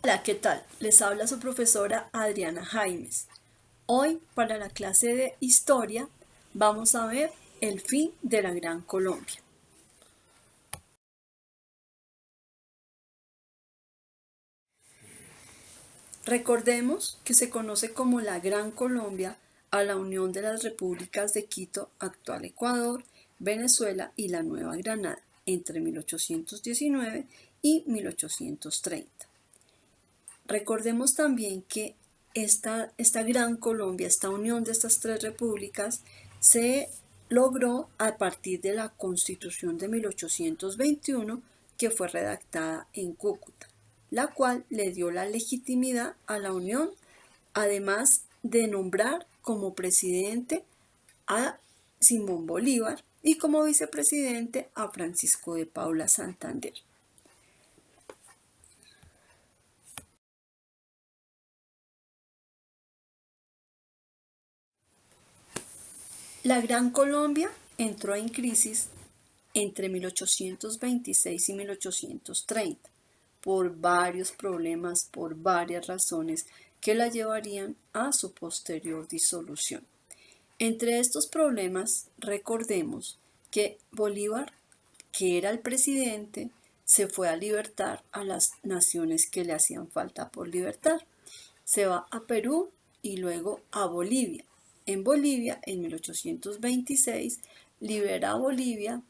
Hola, ¿qué tal? Les habla su profesora Adriana Jaimes. Hoy, para la clase de Historia, vamos a ver el fin de la Gran Colombia. Recordemos que se conoce como la Gran Colombia a la unión de las repúblicas de Quito, actual Ecuador, Venezuela y la Nueva Granada entre 1819 y 1830. Recordemos también que esta Gran Colombia, esta unión de estas tres repúblicas, se logró a partir de la Constitución de 1821 que fue redactada en Cúcuta, la cual le dio la legitimidad a la unión, además de nombrar como presidente a Simón Bolívar y como vicepresidente a Francisco de Paula Santander. La Gran Colombia entró en crisis entre 1826 y 1830 por varios problemas, por varias razones que la llevarían a su posterior disolución. Entre estos problemas, recordemos que Bolívar, que era el presidente, se fue a libertar a las naciones que le hacían falta por libertar. Se va a Perú y luego a Bolivia. En Bolivia, en 1826, libera a Bolivia,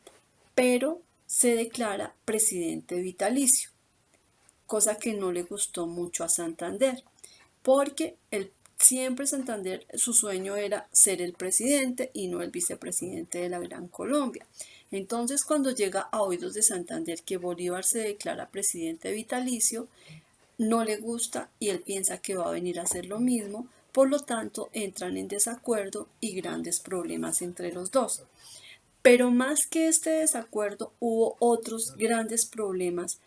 pero se declara presidente vitalicio, cosa que no le gustó mucho a Santander, porque siempre Santander, su sueño era ser el presidente y no el vicepresidente de la Gran Colombia. Entonces, cuando llega a oídos de Santander que Bolívar se declara presidente vitalicio, no le gusta y él piensa que va a venir a hacer lo mismo, por lo tanto entran en desacuerdo y grandes problemas entre los dos. Pero más que este desacuerdo, hubo otros grandes problemas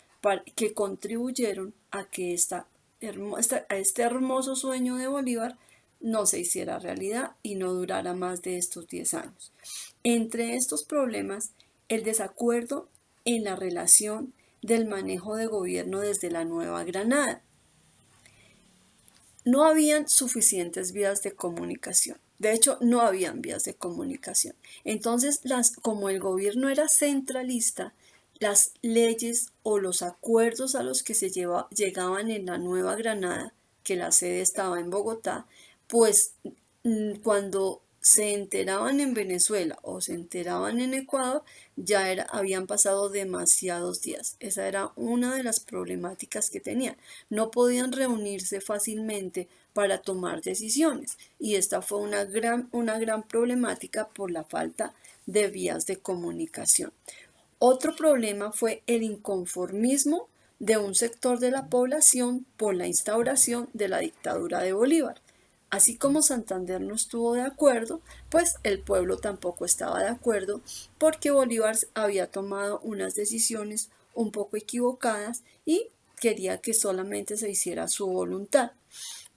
que contribuyeron a que este hermoso sueño de Bolívar no se hiciera realidad y no durara más de estos 10 años. Entre estos problemas, el desacuerdo en la relación del manejo de gobierno desde la Nueva Granada. No habían suficientes vías de comunicación. De hecho, no habían vías de comunicación. Entonces, como el gobierno era centralista, las leyes o los acuerdos a los que se llegaban en la Nueva Granada, que la sede estaba en Bogotá, pues cuando se enteraban en Venezuela o se enteraban en Ecuador, habían pasado demasiados días. Esa era una de las problemáticas que tenían. No podían reunirse fácilmente para tomar decisiones y esta fue una gran problemática por la falta de vías de comunicación. Otro problema fue el inconformismo de un sector de la población por la instauración de la dictadura de Bolívar. Así como Santander no estuvo de acuerdo, pues el pueblo tampoco estaba de acuerdo porque Bolívar había tomado unas decisiones un poco equivocadas y quería que solamente se hiciera su voluntad.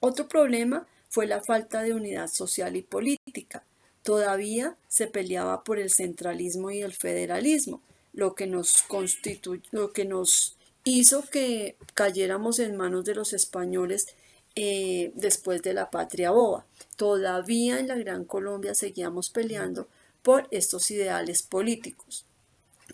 Otro problema fue la falta de unidad social y política. Todavía se peleaba por el centralismo y el federalismo, lo que nos hizo que cayéramos en manos de los españoles después de la Patria Boba. Todavía en la Gran Colombia seguíamos peleando por estos ideales políticos.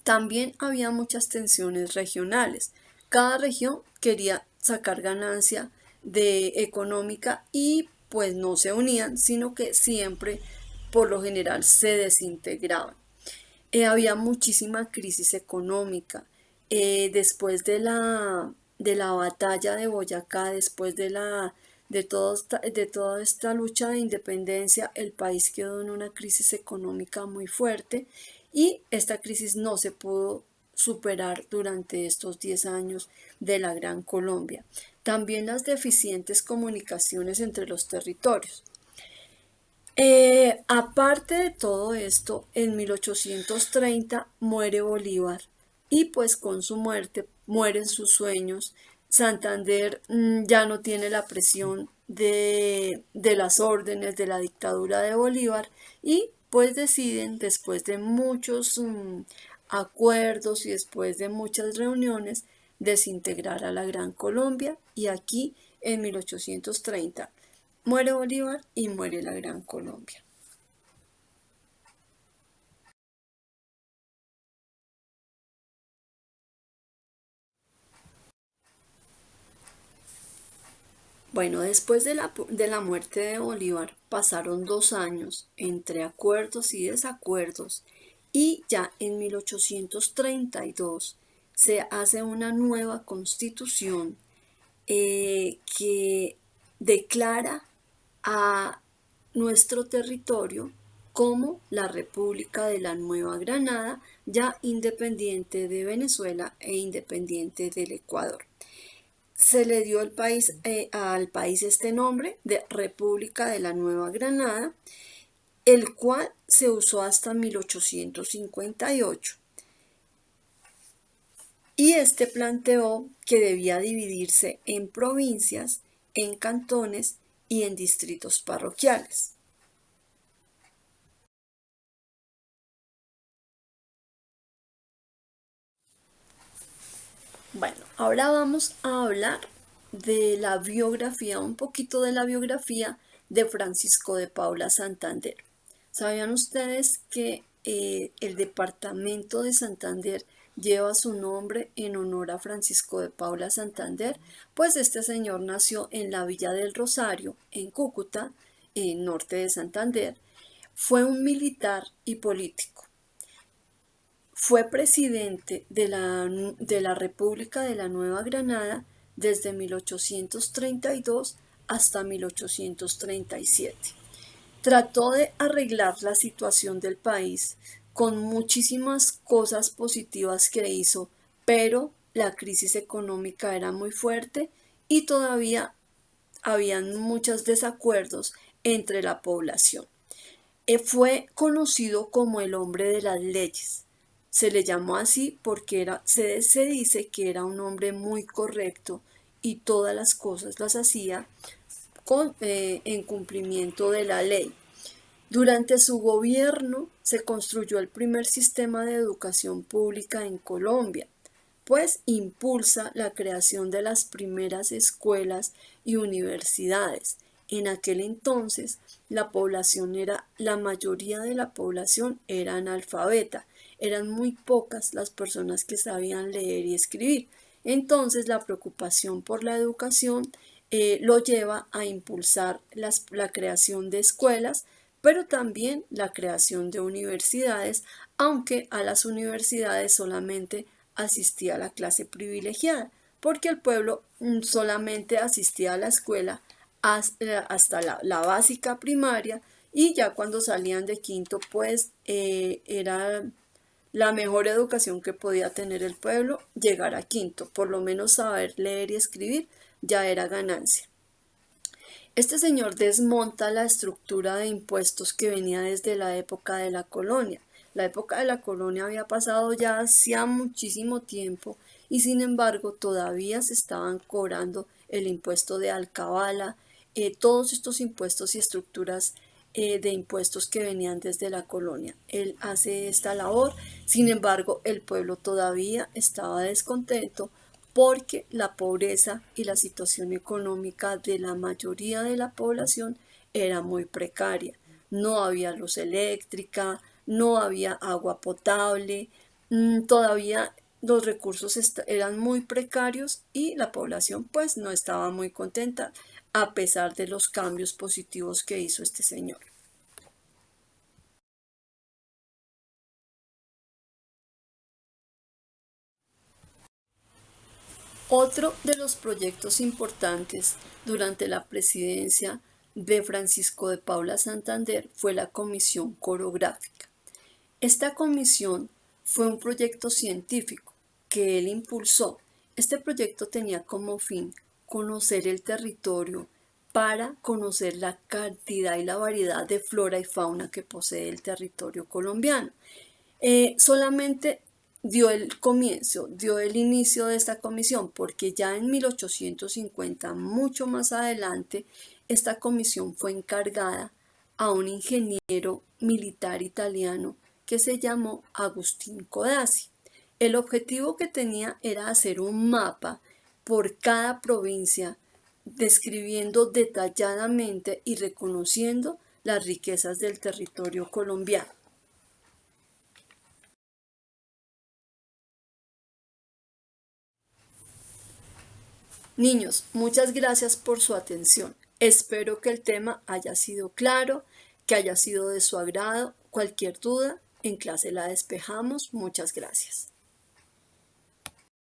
También había muchas tensiones regionales. Cada región quería sacar ganancia económica y pues no se unían, sino que siempre por lo general se desintegraban. Había muchísima crisis económica. Después de la batalla de Boyacá, después de toda esta lucha de independencia, el país quedó en una crisis económica muy fuerte y esta crisis no se pudo superar durante estos 10 años de la Gran Colombia. También las deficientes comunicaciones entre los territorios. Aparte de todo esto, en 1830 muere Bolívar y pues con su muerte mueren sus sueños. Santander ya no tiene la presión de las órdenes de la dictadura de Bolívar y pues deciden, después de muchos acuerdos y después de muchas reuniones, desintegrar a la Gran Colombia, y aquí en 1830 muere Bolívar y muere la Gran Colombia. Bueno, después de la muerte de Bolívar pasaron 2 años entre acuerdos y desacuerdos, y ya en 1832 se hace una nueva constitución que declara a nuestro territorio como la República de la Nueva Granada, ya independiente de Venezuela e independiente del Ecuador. Se le dio al país este nombre de República de la Nueva Granada, el cual se usó hasta 1858. Y este planteó que debía dividirse en provincias, en cantones y en distritos parroquiales. Bueno, ahora vamos a hablar de la biografía, un poquito de la biografía de Francisco de Paula Santander. ¿Sabían ustedes que el departamento de Santander lleva su nombre en honor a Francisco de Paula Santander? Pues este señor nació en la Villa del Rosario, en Cúcuta, en norte de Santander. Fue un militar y político. Fue presidente de la República de la Nueva Granada desde 1832 hasta 1837. Trató de arreglar la situación del país con muchísimas cosas positivas que hizo, pero la crisis económica era muy fuerte y todavía habían muchos desacuerdos entre la población. Fue conocido como el hombre de las leyes. Se le llamó así porque se dice que era un hombre muy correcto y todas las cosas las hacía en cumplimiento de la ley. Durante su gobierno se construyó el primer sistema de educación pública en Colombia, pues impulsa la creación de las primeras escuelas y universidades. En aquel entonces la mayoría de la población era analfabeta, eran muy pocas las personas que sabían leer y escribir. Entonces la preocupación por la educación lo lleva a impulsar la creación de escuelas, pero también la creación de universidades, aunque a las universidades solamente asistía a la clase privilegiada, porque el pueblo solamente asistía a la escuela hasta la básica primaria, y ya cuando salían de quinto pues era la mejor educación que podía tener el pueblo llegar a quinto, por lo menos saber leer y escribir ya era ganancia. Este señor desmonta la estructura de impuestos que venía desde la época de la colonia. La época de la colonia había pasado ya hacía muchísimo tiempo, y sin embargo todavía se estaban cobrando el impuesto de alcabala, todos estos impuestos y estructuras de impuestos que venían desde la colonia. Él hace esta labor, sin embargo el pueblo todavía estaba descontento porque la pobreza y la situación económica de la mayoría de la población era muy precaria. No había luz eléctrica, no había agua potable, todavía los recursos eran muy precarios y la población pues no estaba muy contenta a pesar de los cambios positivos que hizo este señor. Otro de los proyectos importantes durante la presidencia de Francisco de Paula Santander fue la Comisión Corográfica. Esta comisión fue un proyecto científico que él impulsó. Este proyecto tenía como fin conocer el territorio para conocer la cantidad y la variedad de flora y fauna que posee el territorio colombiano. Solamente dio el inicio de esta comisión, porque ya en 1850, mucho más adelante, esta comisión fue encargada a un ingeniero militar italiano que se llamó Agustín Codazzi. El objetivo que tenía era hacer un mapa por cada provincia, describiendo detalladamente y reconociendo las riquezas del territorio colombiano. Niños, muchas gracias por su atención. Espero que el tema haya sido claro, que haya sido de su agrado. Cualquier duda, en clase la despejamos. Muchas gracias.